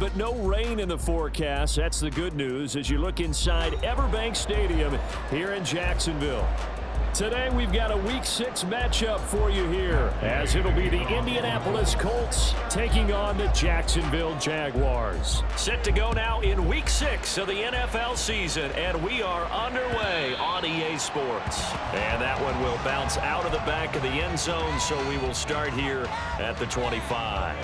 but no rain in the forecast. That's the good news as you look inside Everbank Stadium here in Jacksonville. Today we've got a Week 6 matchup for you here, as it'll be the Indianapolis Colts taking on the Jacksonville Jaguars. Set to go now in Week 6 of the NFL season, and we are underway on EA Sports. And that one will bounce out of the back of the end zone, so we will start here at the 25.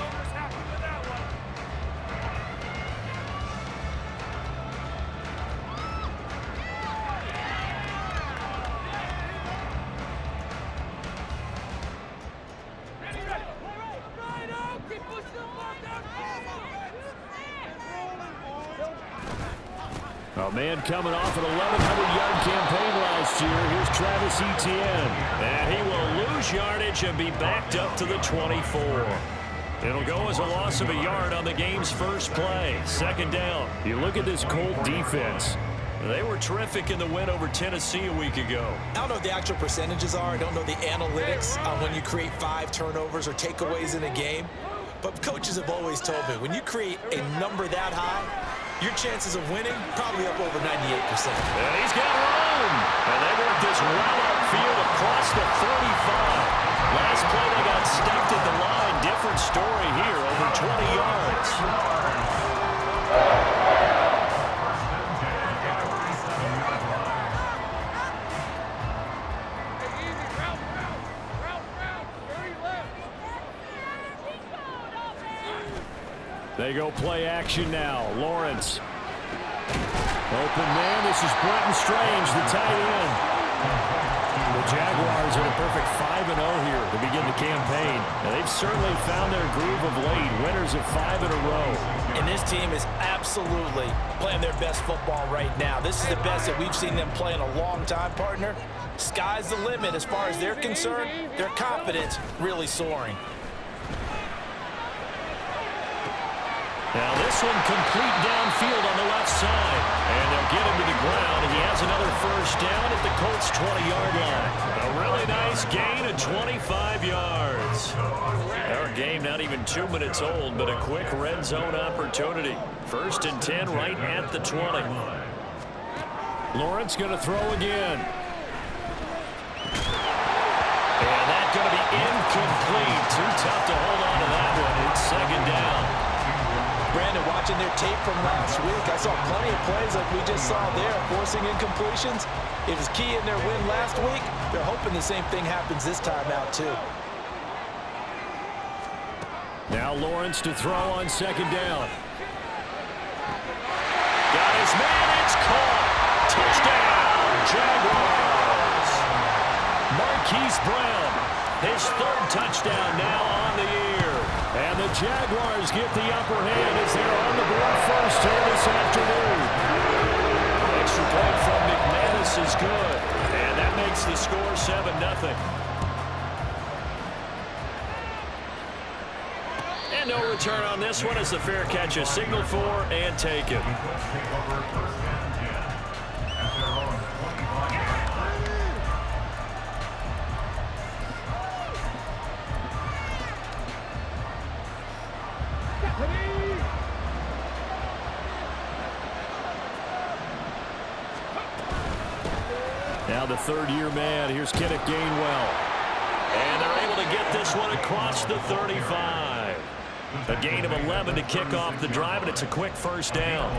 A man coming off an 1,100-yard campaign last year. Here's Travis Etienne. And he will lose yardage and be backed up to the 24. It'll go as a loss of a yard on the game's first play. Second down. You look at this Colt defense. They were terrific in the win over Tennessee a week ago. I don't know what the actual percentages are. I don't know the analytics on when you create 5 turnovers or takeaways in a game. But coaches have always told me, when you create a number that high, your chances of winning probably up over 98%. And he's got room. And they work this well upfield across the 35. Last play they got stuffed at the line. Different story here, over 20 yards. They go play action now. Lawrence. Open man. This is Brenton Strange, the tight end. The Jaguars are a perfect 5-0 here to begin the campaign. And they've certainly found their groove of late. Winners of 5 in a row. And this team is absolutely playing their best football right now. This is the best that we've seen them play in a long time, partner. Sky's the limit as far as they're concerned. Their confidence really soaring. Now this one complete downfield on the left side. And they'll get him to the ground. He has another first down at the Colts' 20-yard line. A really nice gain of 25 yards. Our game not even 2 minutes old, but a quick red zone opportunity. 1st and 10 right at the 20. Lawrence going to throw again. And that's going to be incomplete. Too tough to hold on to that one. It's 2nd down. Brandon, watching their tape from last week, I saw plenty of plays like we just saw there, forcing incompletions. It was key in their win last week. They're hoping the same thing happens this time out, too. Now Lawrence to throw on 2nd down. Got his man, it's caught. Touchdown, Jaguars. Marquise Brown, his 3rd touchdown now on the year. And the Jaguars get the upper hand as they're on the board first here this afternoon. Extra point from McManus is good. And that makes the score 7-0. And no return on this one as the fair catch is signaled for and taken. Now the 3rd-year man. Here's Kenneth Gainwell. And they're able to get this one across the 35. A gain of 11 to kick off the drive, and it's a quick 1st down.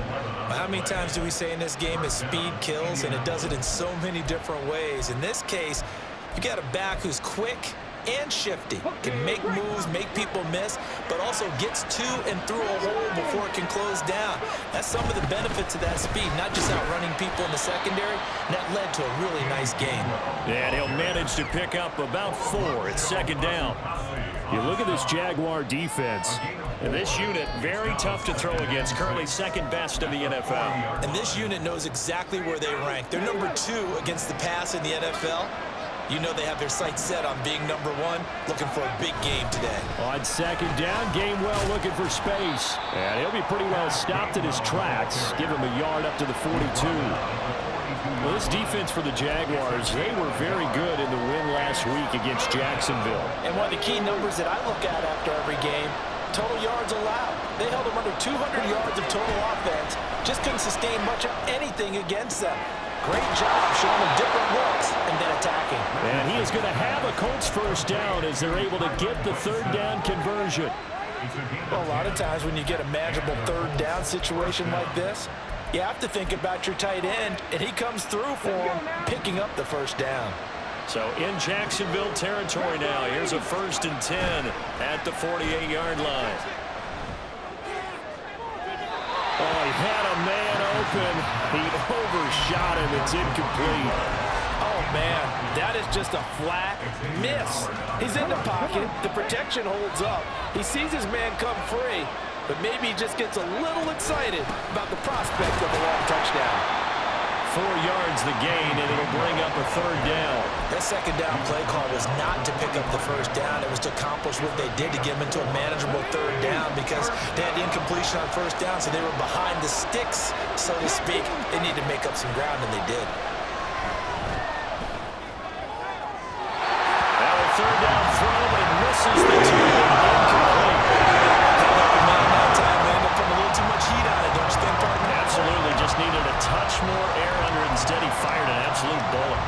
How many times do we say in this game that speed kills, and it does it in so many different ways? In this case, you got a back who's quick and shifty, can make moves, make people miss, but also gets to and through a hole before it can close down. That's some of the benefits of that speed, not just outrunning people in the secondary. And that led to a really nice game. And he'll manage to pick up about 4. It's 2nd down. You look at this Jaguar defense, and this unit very tough to throw against, currently 2nd best in the NFL. And this unit knows exactly where they rank. They're number 2 against the pass in the NFL. You know they have their sights set on being number 1, looking for a big game today. On 2nd down, Gainwell looking for space. And he'll be pretty well stopped in his tracks. Give him a yard up to the 42. Well, this defense for the Jaguars, they were very good in the win last week against Jacksonville. And one of the key numbers that I look at after every game, total yards allowed. They held them under 200 yards of total offense. Just couldn't sustain much of anything against them. Great job showing them different looks and then attacking. And he is going to have a Colts first down as they're able to get the third down conversion. Well, a lot of times when you get a manageable third down situation like this, you have to think about your tight end, and he comes through for him, picking up the first down. So in Jacksonville territory now, here's a 1st and 10 at the 48-yard line. Oh, he had a man open. He overshot him. It's incomplete. Oh, man, that is just a flat miss. He's in the pocket. The protection holds up. He sees his man come free, but maybe he just gets a little excited about the prospect of a long touchdown. 4 yards the gain, and it'll bring up a third down. That second down play call was not to pick up the first down. It was to accomplish what they did to get them into a manageable third down because they had incompletion on first down, so they were behind the sticks, so to speak. They needed to make up some ground, and they did. Now a third down throw, but it misses the target. Incomplete. Held up a man that time. They ended up putting a little too much heat on it, don't you think, partner? Absolutely. Just needed a touch more air under it. Instead, he fired an absolute bullet.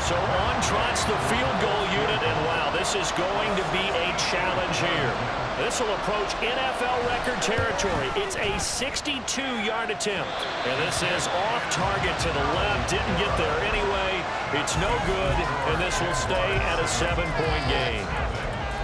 So on trots the field goal unit, and wow, this is going to be a challenge here. This will approach NFL record territory. It's a 62-yard attempt. And this is off target to the left. Didn't get there anyway. It's no good, and this will stay at a 7-point game.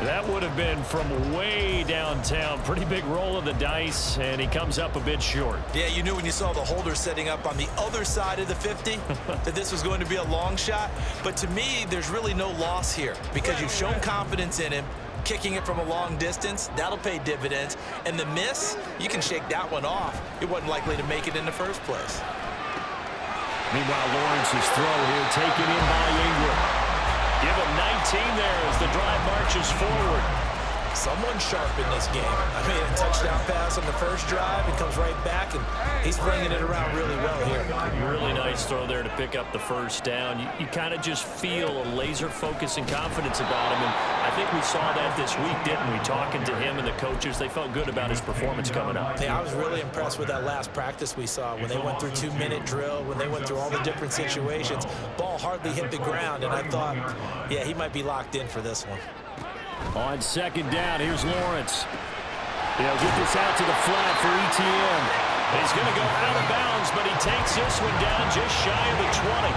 That would have been from way downtown. Pretty big roll of the dice, and he comes up a bit short. Yeah, you knew when you saw the holder setting up on the other side of the 50 that this was going to be a long shot. But to me, there's really no loss here because you've shown confidence in him. Kicking it from a long distance, that'll pay dividends. And the miss, you can shake that one off. It wasn't likely to make it in the first place. Meanwhile, Lawrence's throw here taken in by Ingram. Give him 19 there as the drive marches forward. Someone sharp in this game. I mean, a touchdown pass on the first drive. He comes right back, and he's bringing it around really well here. Really nice throw there to pick up the first down. You kind of just feel a laser focus and confidence about him, and I think we saw that this week, didn't we? Talking to him and the coaches, they felt good about his performance coming up. Yeah, I was really impressed with that last practice we saw when they went through 2-minute drill, when they went through all the different situations. Ball hardly hit the ground, and I thought, yeah, he might be locked in for this one. On second down, here's Lawrence. He'll get this out to the flat for ETN. He's going to go out of bounds, but he takes this one down just shy of the 20.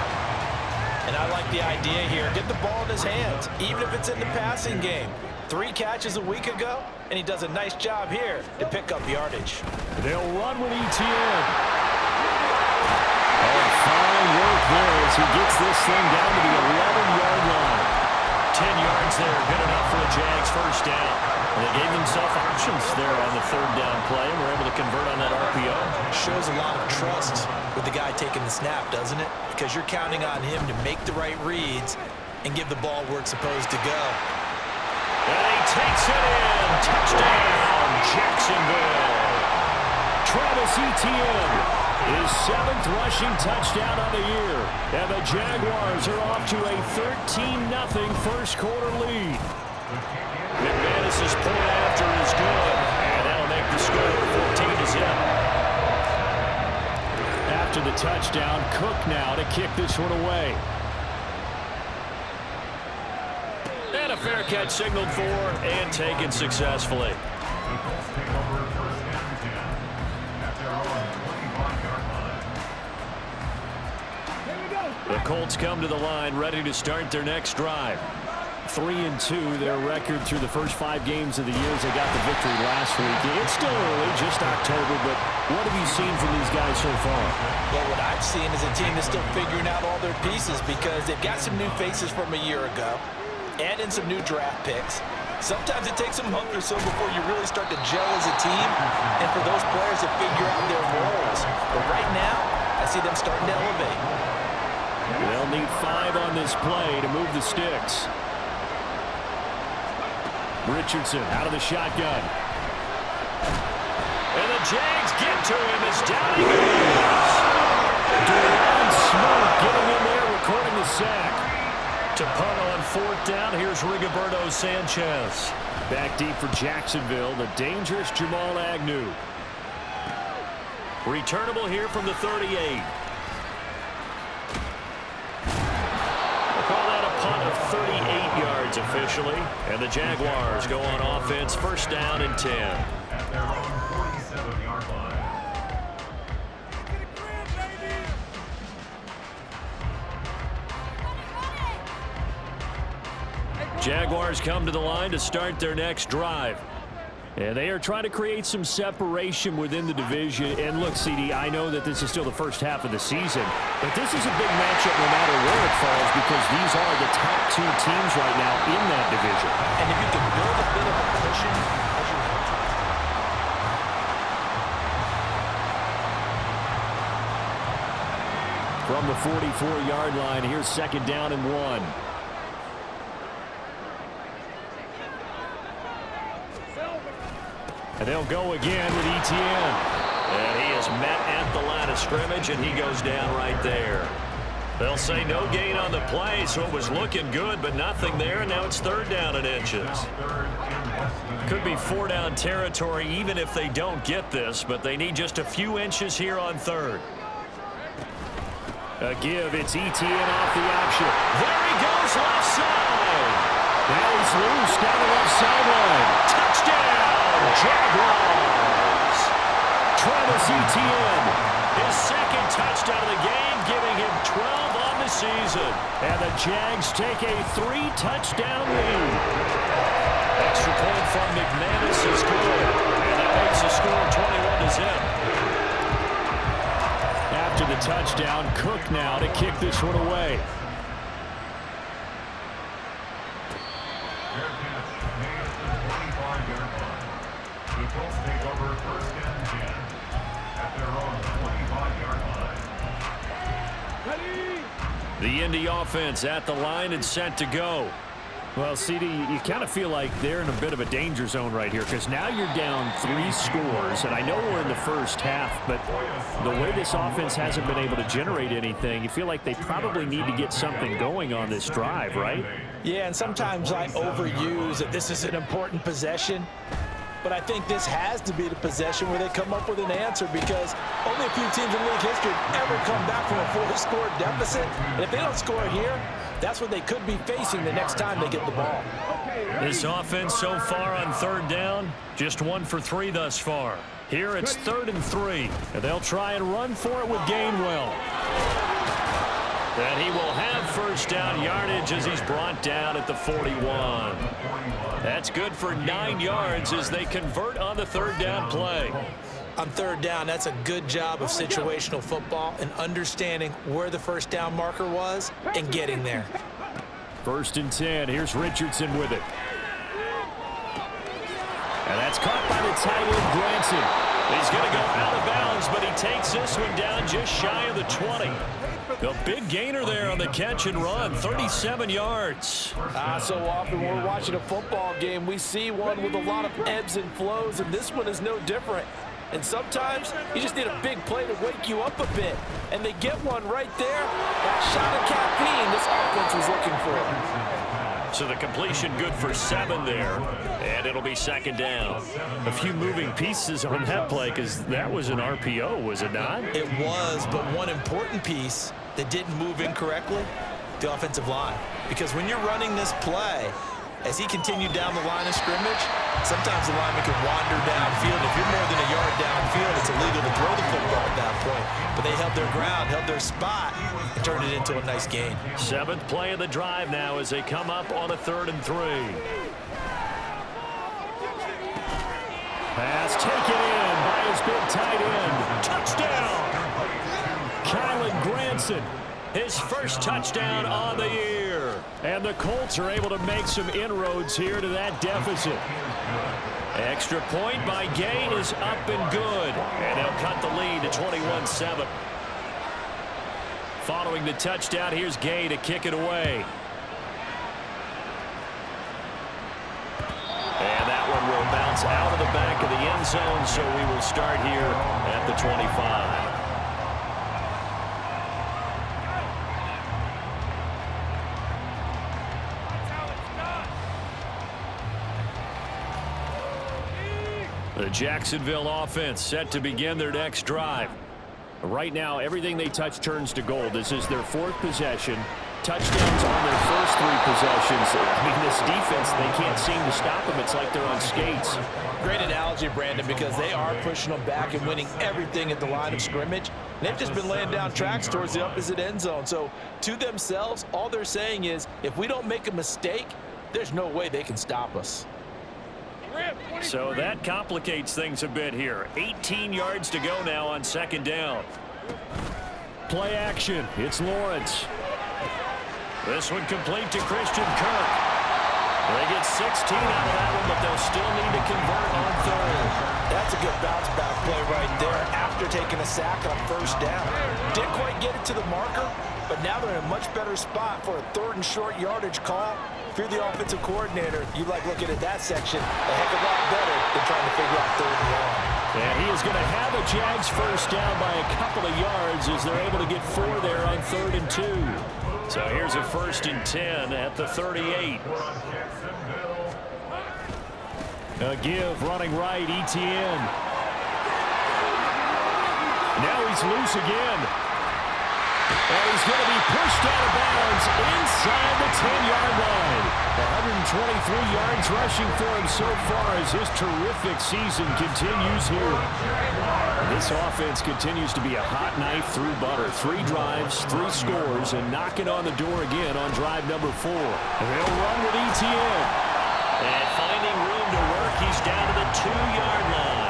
And I like the idea here. Get the ball in his hands, even if it's in the passing game. 3 catches a week ago, and he does a nice job here to pick up yardage. They'll run with ETN. Oh, fine work there as he gets this thing down to the 11-yard line. 10 yards there, good enough for the Jags first down. And they gave themselves options there on the third down play, and were able to convert on that RPO. Shows a lot of trust with the guy taking the snap, doesn't it? Because you're counting on him to make the right reads and give the ball where it's supposed to go. And he takes it in. Touchdown, Jacksonville. Travis Etienne. His 7th rushing touchdown on the year. And the Jaguars are off to a 13-0 first quarter lead. McManus's point after is good. And that'll make the score 14-0. After the touchdown, Cook now to kick this one away. And a fair catch signaled for and taken successfully. The Colts come to the line ready to start their next drive. 3-2, their record through the first 5 games of the year as they got the victory last week. It's still early, just October, but what have you seen from these guys so far? Well, what I've seen is a team that's still figuring out all their pieces because they've got some new faces from a year ago and in some new draft picks. Sometimes it takes a month or so before you really start to gel as a team and for those players to figure out their roles. But right now, I see them starting to elevate. They'll need 5 on this play to move the sticks. Richardson out of the shotgun. And the Jags get to him as down he goes. Duran Smoke getting in there, recording the sack. To punt on 4th down, here's Rigoberto Sanchez. Back deep for Jacksonville, the dangerous Jamal Agnew. Returnable here from the 38. We'll call that a punt of 38 yards officially. And the Jaguars go on offense, first down and 10. At their own 47-yard line. Jaguars come to the line to start their next drive. And they are trying to create some separation within the division. And look, CD, I know that this is still the first half of the season, but this is a big matchup no matter where it falls because these are the top two teams right now in that division. And if you can build a bit of a cushion as you from the 44-yard line, here's second down and 1. And they'll go again with Etienne. And he is met at the line of scrimmage, and he goes down right there. They'll say no gain on the play, so it was looking good, but nothing there, and now it's third down and inches. Could be four-down territory even if they don't get this, but they need just a few inches here on third. A give, it's Etienne off the option. There he goes, left side. Now he's loose down the left sideline. Touchdown, Jaguars. Travis Etienne, his second touchdown of the game, giving him 12 on the season. And the Jags take a 3-touchdown lead. Extra point from McManus is good. And that makes the score 21-0. After the touchdown, Cook now to kick this one away. Their catch made at the 25-yard line. The Colts take over first and 10 at their own 25-yard line. The Indy offense at the line and set to go. Well, CD, you kind of feel like they're in a bit of a danger zone right here because now you're down 3 scores, and I know we're in the first half, but the way this offense hasn't been able to generate anything, you feel like they probably need to get something going on this drive, right? Yeah, and sometimes I overuse that this is an important possession, but I think this has to be the possession where they come up with an answer because only a few teams in league history have ever come back from a 4-score deficit, and if they don't score here, that's what they could be facing the next time they get the ball. This offense so far on third down, just 1 for 3 thus far. Here it's 3rd and 3, and they'll try and run for it with Gainwell. And he will have first down yardage as he's brought down at the 41. That's good for 9 yards as they convert on the third down play. On third down, that's a good job of situational football and understanding where the first down marker was and getting there. 1st and 10. Here's Richardson with it. And that's caught by the tight end, Granson. He's going to go out of bounds, but he takes this one down just shy of the 20. A big gainer there on the catch and run, 37 yards. So often when we're watching a football game, we see one with a lot of ebbs and flows, and this one is no different. And sometimes you just need a big play to wake you up a bit. And they get one right there. That shot of caffeine this offense was looking for. So the completion good for 7 there. And it'll be second down. A few moving pieces on that play because that was an RPO, was it not? It was, but one important piece that didn't move incorrectly, the offensive line. Because when you're running this play, as he continued down the line of scrimmage, sometimes the lineman can wander downfield. If you're more than a yard downfield, it's illegal to throw the football at that point. But they held their ground, held their spot, and turned it into a nice gain. 7th play of the drive now as they come up on a 3rd and 3. Pass taken in by his big tight end. Touchdown! Kylan Granson, his first touchdown on the year. And the Colts are able to make some inroads here to that deficit. Extra point by Gay is up and good. And they'll cut the lead to 21-7. Following the touchdown, here's Gay to kick it away. And that one will bounce out of the back of the end zone, so we will start here at the 25. The Jacksonville offense set to begin their next drive. Right now, everything they touch turns to gold. This is their 4th possession. Touchdowns on their first 3 possessions. I mean, this defense, they can't seem to stop them. It's like they're on skates. Great analogy, Brandon, because they are pushing them back and winning everything at the line of scrimmage. They've just been laying down tracks towards the opposite end zone. So to themselves, all they're saying is, if we don't make a mistake, there's no way they can stop us. So that complicates things a bit here. 18 yards to go now on 2nd down. Play action. It's Lawrence. This one complete to Christian Kirk. They get 16 out of that one, but they'll still need to convert on 3rd. That's a good bounce back play right there after taking a sack on 1st down. Didn't quite get it to the marker, but now they're in a much better spot for a 3rd and short yardage call. If you're the offensive coordinator, you like looking at that section a heck of a lot better than trying to figure out 3rd and long. And he is going to have a Jags first down by a couple of yards as they're able to get 4 there on 3rd and 2. So here's a 1st and 10 at the 38. A give running right, Etienne. Now he's loose again. And he's going to be pushed out of bounds inside the 10-yard line. 123 yards rushing for him so far as his terrific season continues here. This offense continues to be a hot knife through butter. 3 drives, 3 scores, and knocking on the door again on drive number 4. And they'll run with Etienne. And finding room to work, he's down to the 2-yard line.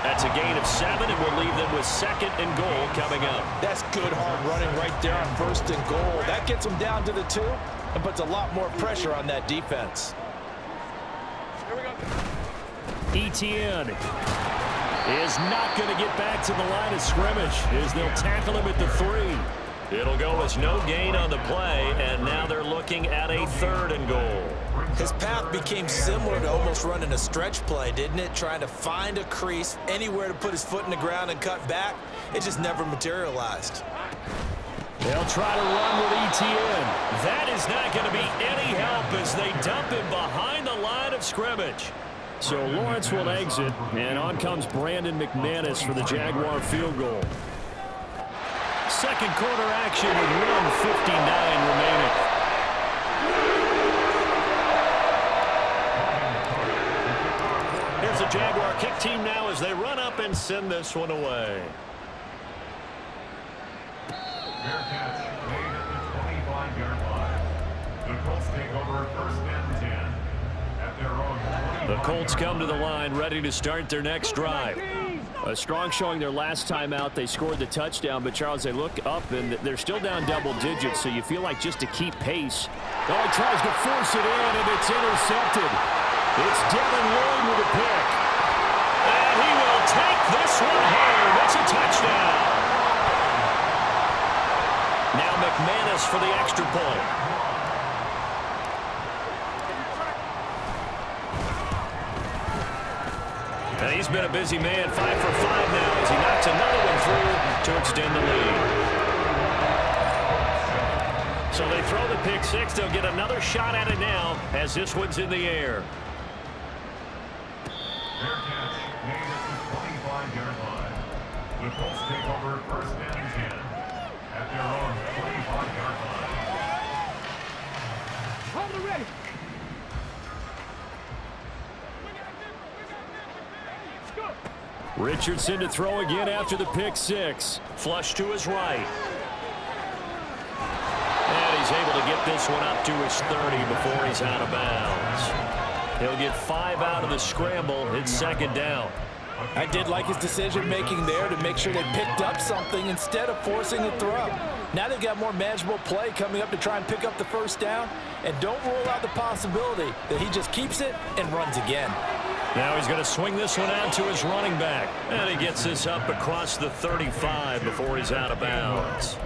That's a gain of 7, and we'll leave them with 2nd and goal coming up. That's good hard running right there on 1st and goal. That gets them down to the 2 and puts a lot more pressure on that defense. Etienne is not going to get back to the line of scrimmage as they'll tackle him at the 3. It'll go as no gain on the play, and now they're looking at a 3rd and goal. His path became similar to almost running a stretch play, didn't it? Trying to find a crease, anywhere to put his foot in the ground and cut back. It just never materialized. They'll try to run with Etienne. That is not going to be any help as they dump him behind the line of scrimmage. So Lawrence will exit, and on comes Brandon McManus for the Jaguar field goal. 2nd quarter action with 1:59 remaining. Here's the Jaguar kick team now as they run up and send this one away. Fair catch made at the 25-yard line. The Colts take over 1st and 10 at their own 25. The Colts come to the line ready to start their next drive. A strong showing their last time out. They scored the touchdown, but Charles, they look up and they're still down double digits, so you feel like just to keep pace. Oh, he tries to force it in, and it's intercepted. It's Devin Lloyd with a pick. And he will take this one home. It's a touchdown. Now McManus for the extra point. And he's been a busy man, 5 for 5 now as he knocks another one through to extend the lead. So they throw the pick 6. They'll get another shot at it now as this one's in the air. Fair catch made at the 25-yard line. The Colts take over 1st and 10 at their own 25-yard line. Hold it ready. Richardson to throw again after the pick 6. Flush to his right. And he's able to get this one up to his 30 before he's out of bounds. He'll get 5 out of the scramble. It's 2nd down. I did like his decision-making there to make sure they picked up something instead of forcing the throw. Now they've got more manageable play coming up to try and pick up the 1st down. And don't rule out the possibility that he just keeps it and runs again. Now he's going to swing this one out to his running back. And he gets this up across the 35 before he's out of bounds.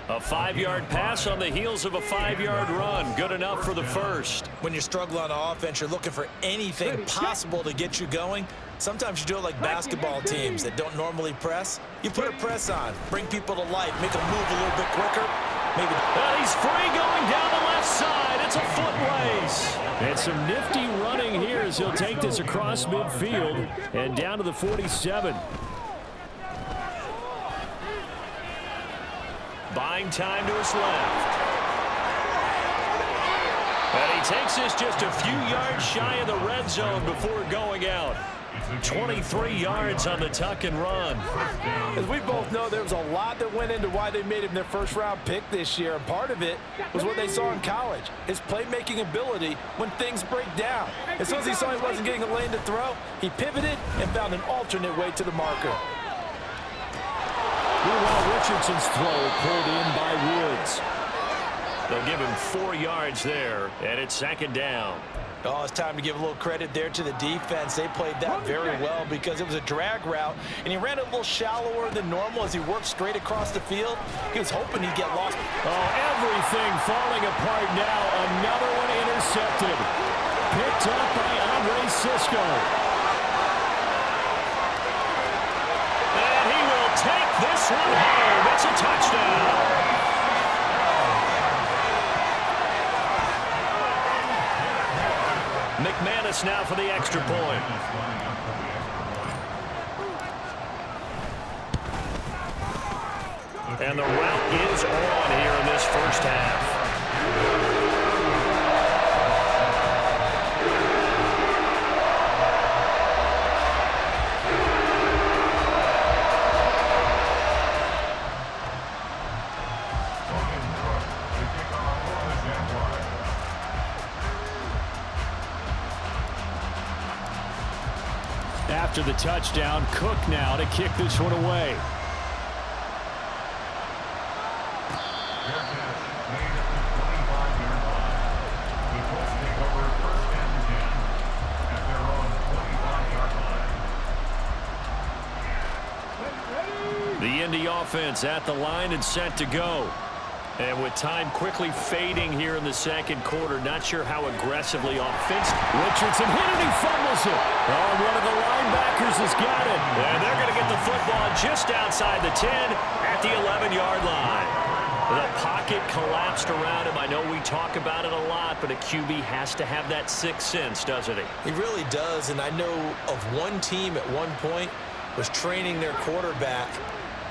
A 5-yard pass on the heels of a 5-yard run. Good enough for the 1st. When you're struggling on offense, you're looking for anything possible to get you going. Sometimes you do it like basketball teams that don't normally press. You put a press on, bring people to life, make them move a little bit quicker. Maybe. And he's free going down the left side. It's a foot race. And some nifty running here as he'll take this across midfield and down to the 47. Buying time to his left. And he takes this just a few yards shy of the red zone before going out. 23 yards on the tuck and run. As we both know, there was a lot that went into why they made him their first-round pick this year, and part of it was what they saw in college, his playmaking ability when things break down. As soon as he saw he wasn't getting a lane to throw, he pivoted and found an alternate way to the marker. Meanwhile, Richardson's throw pulled in by Woods. They'll give him 4 yards there, and it's second down. Oh, it's time to give a little credit there to the defense. They played that very well because it was a drag route, and he ran it a little shallower than normal as he worked straight across the field. He was hoping he'd get lost. Oh, everything falling apart now. Another one intercepted. Picked up by Andre Sisco. And he will take this one home. It's a touchdown. McManus now for the extra point. And the route is on here in this first half. After the touchdown, Cook now to kick this one away. The Indy offense at the line and set to go. And with time quickly fading here in the second quarter, not sure how aggressively offensive. Richardson hit it, he fumbles it. Oh, one of the linebackers has got it. And they're going to get the football just outside the 10 at the 11-yard line. The pocket collapsed around him. I know we talk about it a lot, but a QB has to have that sixth sense, doesn't he? He really does, and I know of one team at one point was training their quarterback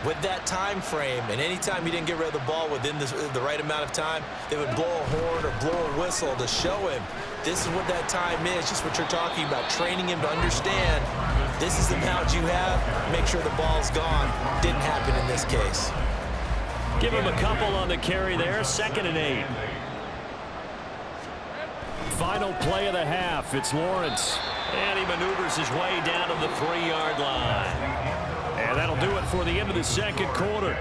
with that time frame, and anytime he didn't get rid of the ball within the right amount of time, they would blow a horn or blow a whistle to show him this is what that time is, just what you're talking about, training him to understand this is the amount you have, make sure the ball's gone. Didn't happen in this case. Give him a couple on the carry there, 2nd and 8. Final play of the half, it's Lawrence. And he maneuvers his way down to the 3-yard line. And that'll do it for the end of the second quarter.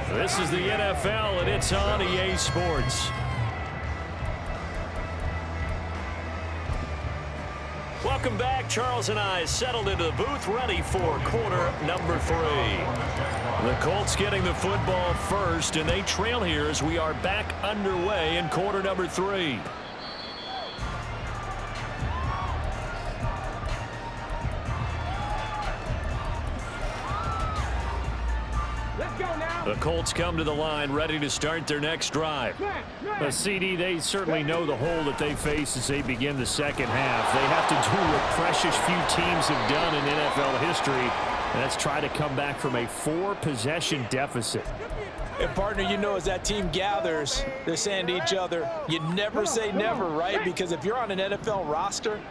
This is the NFL, and it's on EA Sports. Welcome back. Charles and I settled into the booth, ready for quarter number 3. The Colts getting the football first, and they trail here as we are back underway in quarter number 3. The Colts come to the line ready to start their next drive. The CD, they certainly know the hole that they face as they begin the second half. They have to do what precious few teams have done in NFL history, and that's try to come back from a 4-possession deficit. And partner, you know, as that team gathers, they're saying to each other, you never say never, right? Because if you're on an NFL roster,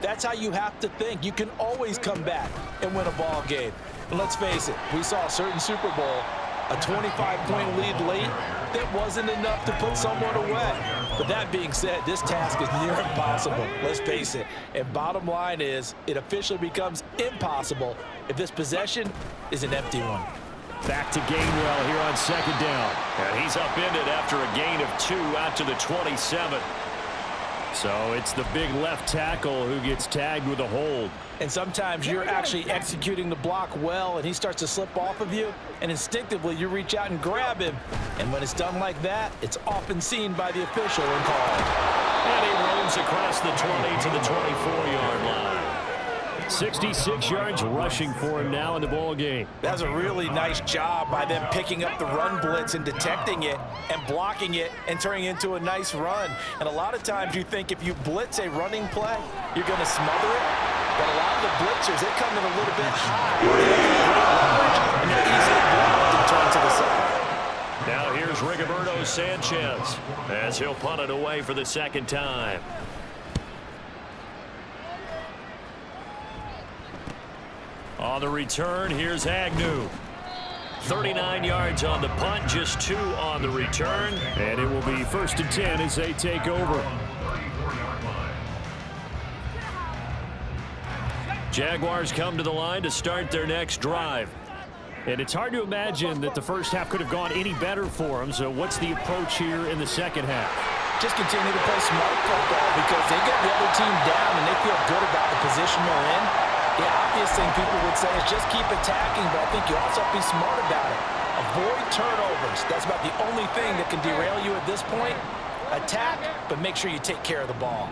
that's how you have to think. You can always come back and win a ball game. And let's face it, we saw a certain Super Bowl, a 25-point lead late, that wasn't enough to put someone away. But that being said, this task is near impossible. Let's face it. And bottom line is, it officially becomes impossible if this possession is an empty one. Back to Gainwell here on second down. And he's upended after a gain of 2 out to the 27. So it's the big left tackle who gets tagged with a hold. And sometimes you're actually executing the block well, and he starts to slip off of you, and instinctively you reach out and grab him. And when it's done like that, it's often seen by the official and called. And he roams across the 20 to the 24-yard line. 66 yards rushing for him now in the ball game. That's a really nice job by them picking up the run blitz and detecting it and blocking it and turning it into a nice run. And a lot of times you think if you blitz a running play, you're going to smother it. But a lot of the blitzers, they come in a little bit high. And they're easily blocked and turned to the side. Now here's Rigoberto Sanchez as he'll punt it away for the second time. On the return, here's Agnew. 39 yards on the punt, just 2 on the return. And it will be 1st and 10 as they take over. Jaguars come to the line to start their next drive. And it's hard to imagine that the first half could have gone any better for them. So what's the approach here in the second half? Just continue to play smart football because they get the other team down and they feel good about the position they're in. The obvious thing people would say is just keep attacking, but I think you also have to be smart about it. Avoid turnovers. That's about the only thing that can derail you at this point. Attack, but make sure you take care of the ball.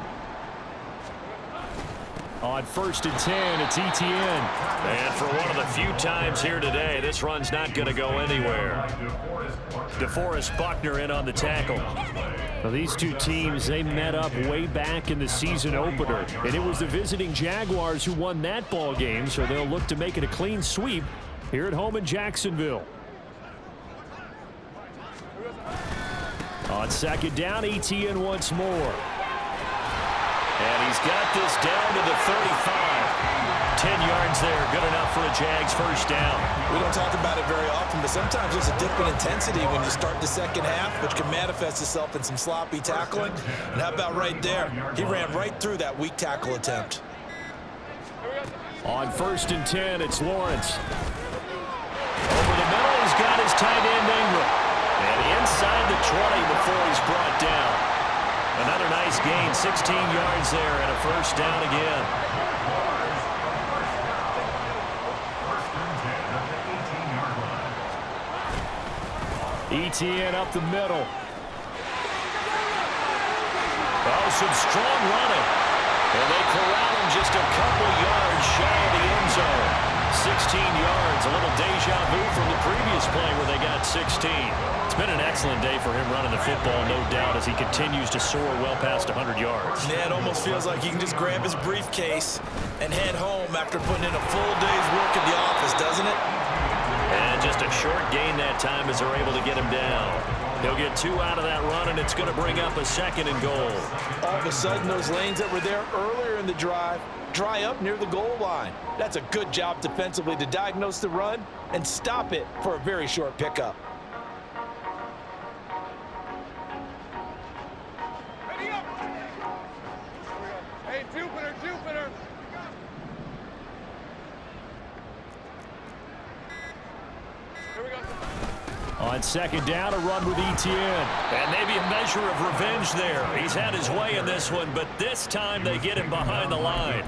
On 1st and 10, it's Etienne. And for one of the few times here today, this run's not going to go anywhere. DeForest Buckner in on the tackle. Well, these two teams, they met up way back in the season opener. And it was the visiting Jaguars who won that ball game, so they'll look to make it a clean sweep here at home in Jacksonville. On 2nd down, Etienne once more. And he's got this down to the 35. 10 yards there, good enough for a Jags first down. We don't talk about it very often, but sometimes there's a dip in intensity when you start the second half, which can manifest itself in some sloppy tackling. And how about right there? He ran right through that weak tackle attempt. On 1st and 10, it's Lawrence. Over the middle, he's got his tight end Ingram. And inside the 20 before he's brought down. Another nice gain, 16 yards there, and a first down again. Etienne up the middle. Oh, some strong running. And they corral him just a couple yards shy of the end zone. 16 yards, a little deja vu from the previous play where they got 16. It's been an excellent day for him running the football, no doubt, as he continues to soar well past 100 yards. Yeah, it almost feels like he can just grab his briefcase and head home after putting in a full day's work in the office, doesn't it? And just a short gain that time as they're able to get him down. He'll get 2 out of that run, and it's going to bring up a 2nd and goal. All of a sudden, those lanes that were there earlier in the drive dry up near the goal line. That's a good job defensively to diagnose the run and stop it for a very short pickup. Hey, Jupiter, Jupiter. Here we go. On 2nd down, a run with Etienne. And maybe a measure of revenge there. He's had his way in this one, but this time they get him behind the line.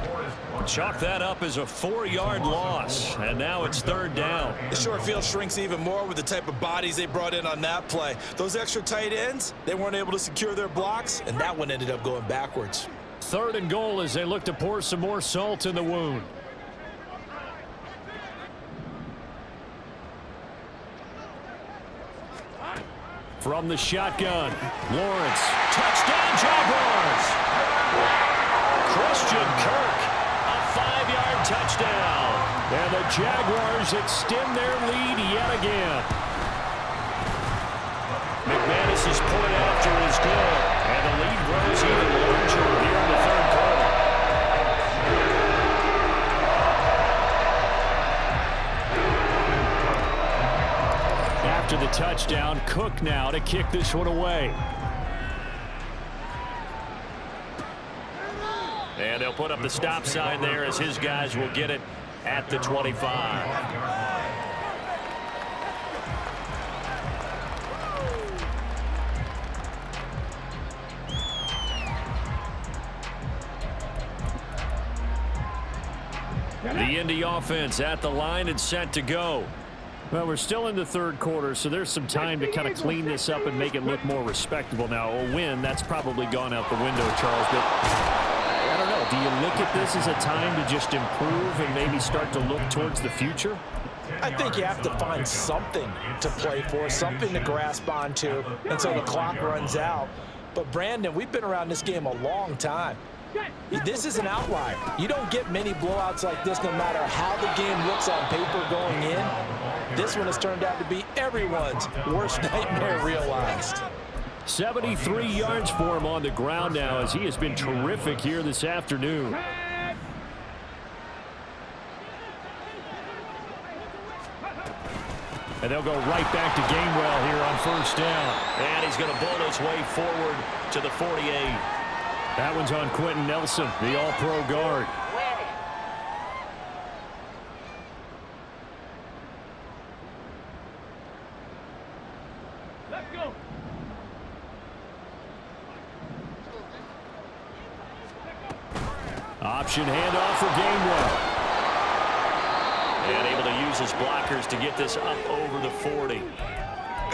Chalk that up as a 4-yard loss, and now it's 3rd down. The short field shrinks even more with the type of bodies they brought in on that play. Those extra tight ends, they weren't able to secure their blocks, and that one ended up going backwards. 3rd and goal as they look to pour some more salt in the wound. From the shotgun, Lawrence. Touchdown, Jaguars! Christian Kirk, a 5-yard touchdown. And the Jaguars extend their lead yet again. McManus's point after is good. And the lead grows even larger here in the 3rd quarter. After the touchdown, Cook now to kick this one away. And they'll put up the stop sign there as his guys will get it at the 25. The Indy offense at the line and set to go. Well, we're still in the 3rd quarter, so there's some time to kind of clean this up and make it look more respectable. Now, a win, that's probably gone out the window, Charles, but I don't know. Do you look at this as a time to just improve and maybe start to look towards the future? I think you have to find something to play for, something to grasp onto until the clock runs out. But, Brandon, we've been around this game a long time. This is an outlier. You don't get many blowouts like this no matter how the game looks on paper going in. This one has turned out to be everyone's worst nightmare realized. 73 yards for him on the ground now as he has been terrific here this afternoon. And they'll go right back to Gainwell here on first down. And he's going to bowl his way forward to the 48. That one's on Quentin Nelson, the all-pro guard. Let's go. Option handoff for Gainwell. And able to use his blockers to get this up over the 40.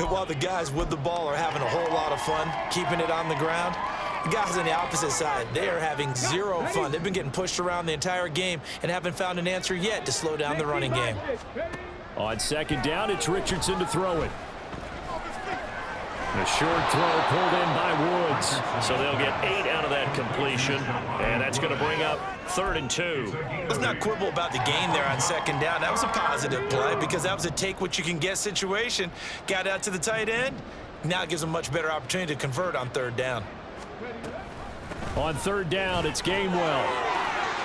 While the guys with the ball are having a whole lot of fun keeping it on the ground, the guys on the opposite side, they are having zero fun. They've been getting pushed around the entire game and haven't found an answer yet to slow down the running game. On second down, it's Richardson to throw it. A short throw pulled in by Woods. So they'll get 8 out of that completion. And that's going to bring up 3rd and 2. Let's not quibble about the gain there on second down. That was a positive play because that was a take-what-you-can-get situation. Got out to the tight end. Now it gives them a much better opportunity to convert on 3rd down. On 3rd down, it's Gainwell.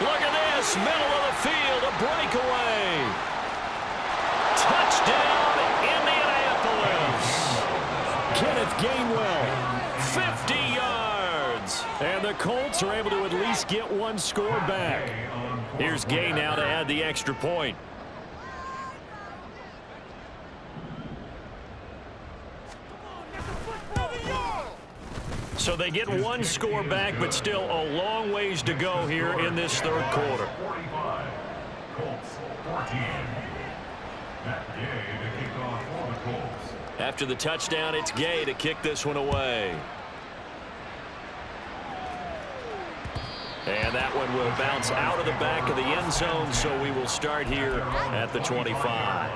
Look at this, middle of the field, a breakaway. Touchdown, Indianapolis. Kenneth Gainwell, 50 yards. And the Colts are able to at least get one score back. Here's Gay now to add the extra point. So they get one score back, but still a long ways to go here in this 3rd quarter. 45, Colts 14. That Gay to kick off for the Colts. After the touchdown, it's Gay to kick this one away. And that one will bounce out of the back of the end zone, so we will start here at the 25.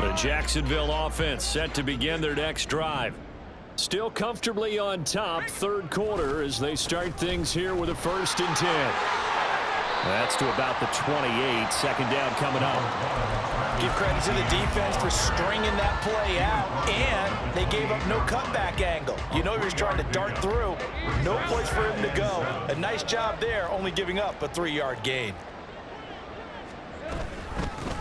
The Jacksonville offense set to begin their next drive. Still comfortably on top, 3rd quarter as they start things here with a 1st and 10. That's to about the 28. Second down coming up. Give credit to the defense for stringing that play out, and they gave up no cutback angle. You know he was trying to dart through. No place for him to go. A nice job there, only giving up a 3-yard gain.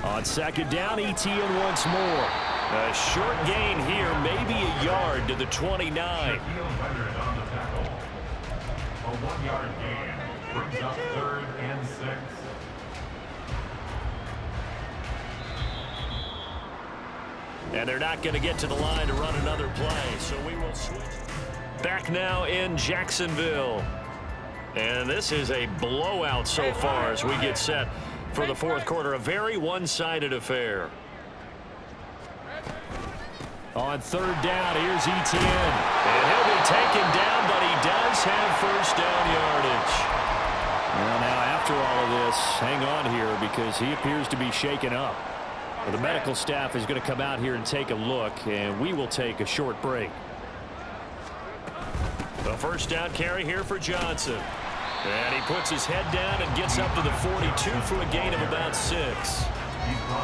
On second down, ETN once more. A short gain here, maybe a yard to the 29. On the tackle. A 1-yard gain brings up 3rd and 6. And they're not going to get to the line to run another play, so we will switch. Back now in Jacksonville. And this is a blowout so far as we get set for the 4th quarter. A very one-sided affair. On 3rd down, here's ETN. And he'll be taken down, but he does have first down yardage. Well, now after all of this, hang on here because he appears to be shaken up. Well, the medical staff is going to come out here and take a look, and we will take a short break. The first down carry here for Johnson. And he puts his head down and gets up to the 42 for a gain of about 6.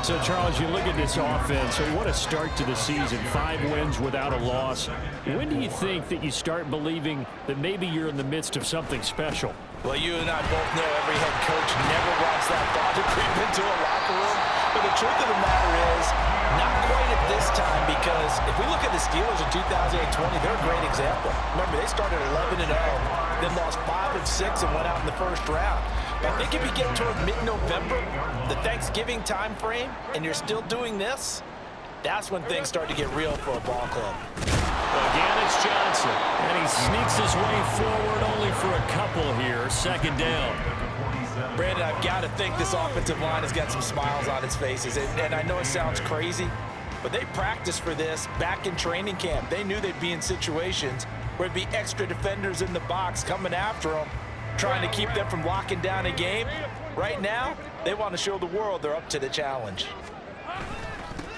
So, Charles, you look at this offense, so what a start to the season. 5 wins without a loss. When do you think that you start believing that maybe you're in the midst of something special? Well, you and I both know every head coach never wants that thought to creep into a locker room. But the truth of the matter is, not quite at this time, because if we look at the Steelers in 2020, they're a great example. Remember, they started 11-0, then lost 5 of 6 and went out in the first round. But I think if you get toward mid-November, the Thanksgiving time frame, and you're still doing this, that's when things start to get real for a ball club. Again, it's Johnson. And he sneaks his way forward only for a couple here. Second down. Brandon, I've got to think this offensive line has got some smiles on its faces. And I know it sounds crazy, but they practiced for this back in training camp. They knew they'd be in situations where it'd be extra defenders in the box coming after them, trying to keep them from locking down a game. Right now, they want to show the world they're up to the challenge.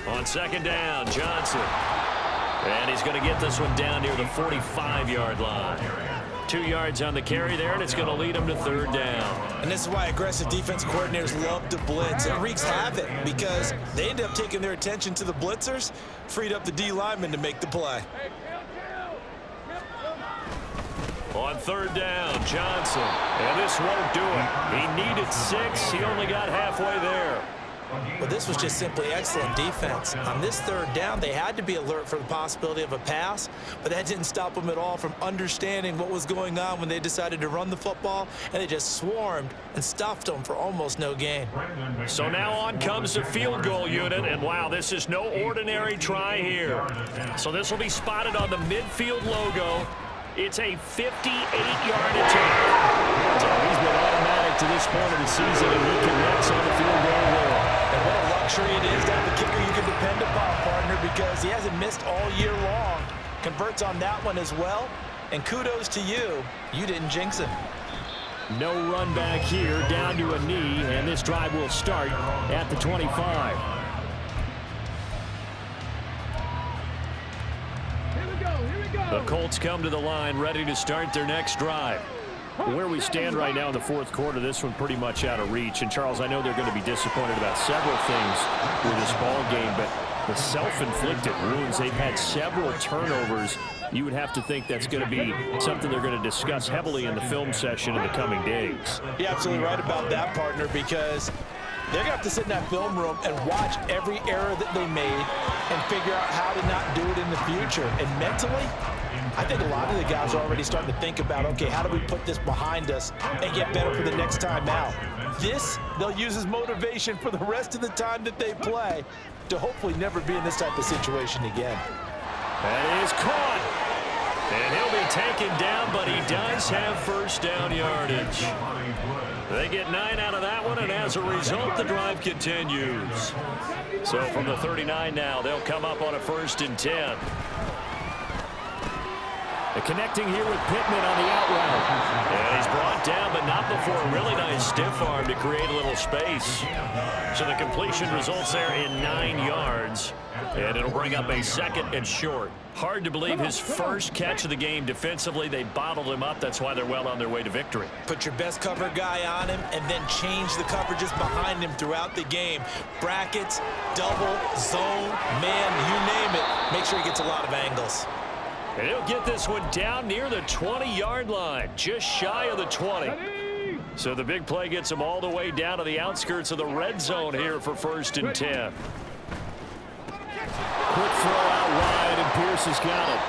On second down, Johnson. And he's going to get this one down near the 45-yard line. 2 yards on the carry there, and it's going to lead him to third down. And this is why aggressive defensive coordinators love to blitz. It wreaks havoc because they end up taking their attention to the blitzers, freed up the D lineman to make the play. On third down, Johnson. And this won't do it. He needed 6. He only got halfway there. Well, this was just simply excellent defense. On this third down, they had to be alert for the possibility of a pass, but that didn't stop them at all from understanding what was going on when they decided to run the football, and they just swarmed and stuffed them for almost no gain. So now on comes the field goal unit, and wow, this is no ordinary try here. So this will be spotted on the midfield logo. It's a 58-yard attempt. So he's been automatic to this point of the season, and he connects on the field goal there. And what a luxury it is to have a kicker you can depend upon, partner, because he hasn't missed all year long. Converts on that one as well. And kudos to you. You didn't jinx him. No run back here, down to a knee, and this drive will start at the 25. The Colts come to the line, ready to start their next drive. Where we stand right now in the fourth quarter, this one pretty much out of reach. And, Charles, I know they're going to be disappointed about several things with this ball game, but the self-inflicted wounds, they've had several turnovers. You would have to think that's going to be something they're going to discuss heavily in the film session in the coming days. You're absolutely right about that, partner, because they're going to have to sit in that film room and watch every error that they made and figure out how to not do it in the future. And mentally, I think a lot of the guys are already starting to think about, okay, how do we put this behind us and get better for the next time out? This, they'll use as motivation for the rest of the time that they play to hopefully never be in this type of situation again. That is caught. And he'll be taken down, but he does have first down yardage. They get 9 out of that one, and as a result, the drive continues. So from the 39 now, they'll come up on a 1st and 10. Connecting here with Pittman on the out route. And he's brought down, but not before a really nice stiff arm to create a little space. So the completion results there in 9 yards. And it'll bring up a 2nd and short. Hard to believe his first catch of the game defensively. They bottled him up. That's why they're well on their way to victory. Put your best cover guy on him and then change the coverages behind him throughout the game. Brackets, double, zone, man, you name it. Make sure he gets a lot of angles. And he'll get this one down near the 20-yard line, just shy of the 20. So the big play gets him all the way down to the outskirts of the red zone here for 1st and 10. Quick throw out wide, and Pierce has got it.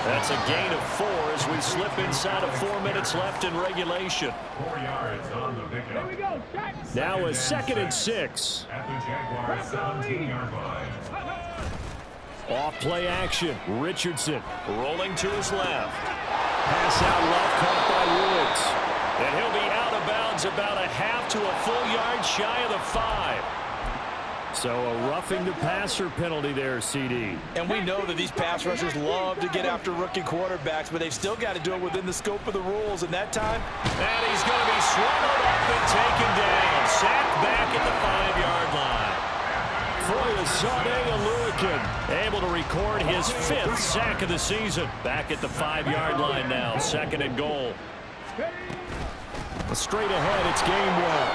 That's a gain of 4 as we slip inside of 4 minutes left in regulation. 4 yards on the pickup. Now a 2nd and 6. At the Jaguars' 17-yard line. Off play action. Richardson Rolling to his left. pass out left, caught by Woods. And he'll be out of bounds about a half to a full yard shy of the 5. So a roughing the passer penalty there, CD. And we know that these pass rushers love to get after rookie quarterbacks, but they've still got to do it within the scope of the rules. And that time, And he's going to be swallowed up and taken down. Sacked back at the 5-yard line. Foyesade Aluakin Able to record his 5th sack of the season. Back at the 5-yard line now. 2nd and goal. straight ahead. It's game one.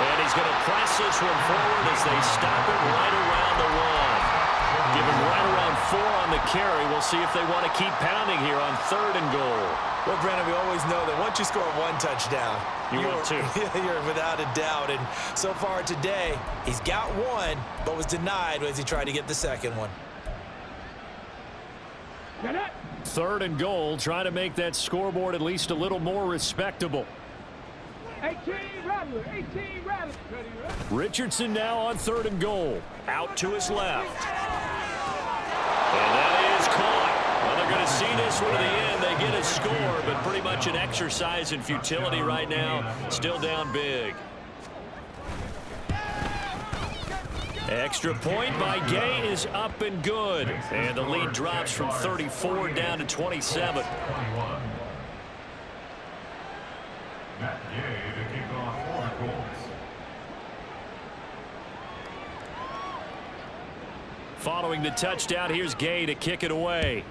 And he's going to press this one forward as they stop it right around the 1. Give him right around 4 on the carry. We'll see if they want to keep pounding here on 3rd and goal. well, Brandon, we always know that once you score 1 touchdown, want 2. You're without a doubt. And so far today, he's got 1, but was denied as he tried to get the 2nd one. 3rd and goal. Try to make that scoreboard at least a little more respectable. 18 Rattler, 18 Rattler. Richardson now on 3rd and goal. Out to his left. And that is caught. Well, they're going to see this one to the end. They get a score, but pretty much an exercise in futility right now. Still down big. Extra point by Gay is up and good. And the lead drops from 34 down to 27. Matt Gay to kick off for the Colts. Following the touchdown, here's Gay to kick it away.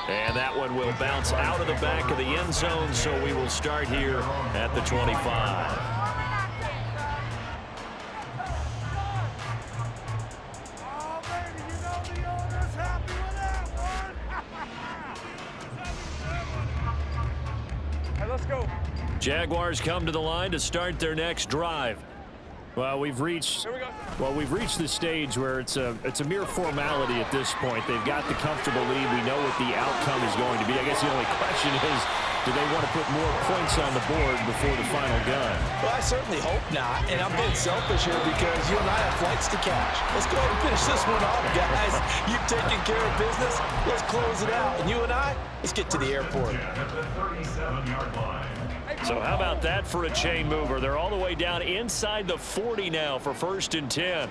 And that one will bounce out of the back of the end zone, so we will start here at the 25. Jaguars come to the line to start their next drive. Well, we've reached the stage where it's a mere formality at this point. They've got the comfortable lead. We know what the outcome is going to be. I guess the only question is, do they want to put more points on the board before the final gun? Well, I certainly hope not, and I'm being selfish here because you and I have flights to catch. Let's go ahead and finish this one off, guys. You've taken care of business. Let's close it out. And you and I, let's get to the airport. At the 37-yard line. So how about that for a chain mover? They're all the way down inside the 40 now for 1st and 10.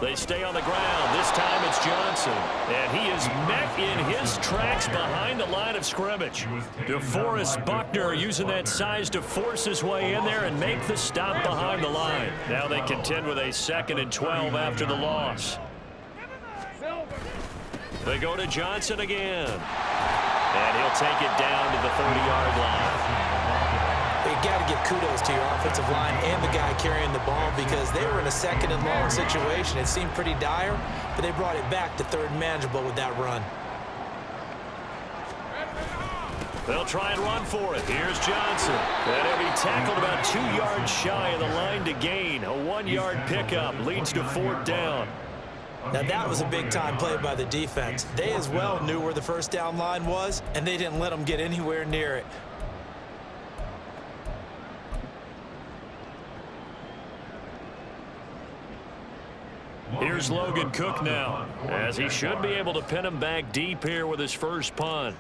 They stay on the ground. This time it's Johnson. And he is met in his tracks behind the line of scrimmage. DeForest Buckner using that size to force his way in there and make the stop behind the line. Now they contend with a 2nd and 12 after the loss. They go to Johnson again. And he'll take it down to the 30-yard line. You got to give kudos to your offensive line and the guy carrying the ball because they were in a 2nd and long situation. It seemed pretty dire, but they brought it back to 3rd and manageable with that run. They'll try and run for it. Here's Johnson. And he'll be tackled about 2 yards shy of the line to gain. A 1-yard pickup leads to 4th down. Now that was a big-time play by the defense. They as well knew where the 1st down line was, and they didn't let them get anywhere near it. Here's Logan Cook now, as he should be able to pin him back deep here with his first punt.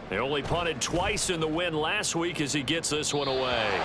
They only punted twice in the win last week as he gets this one away.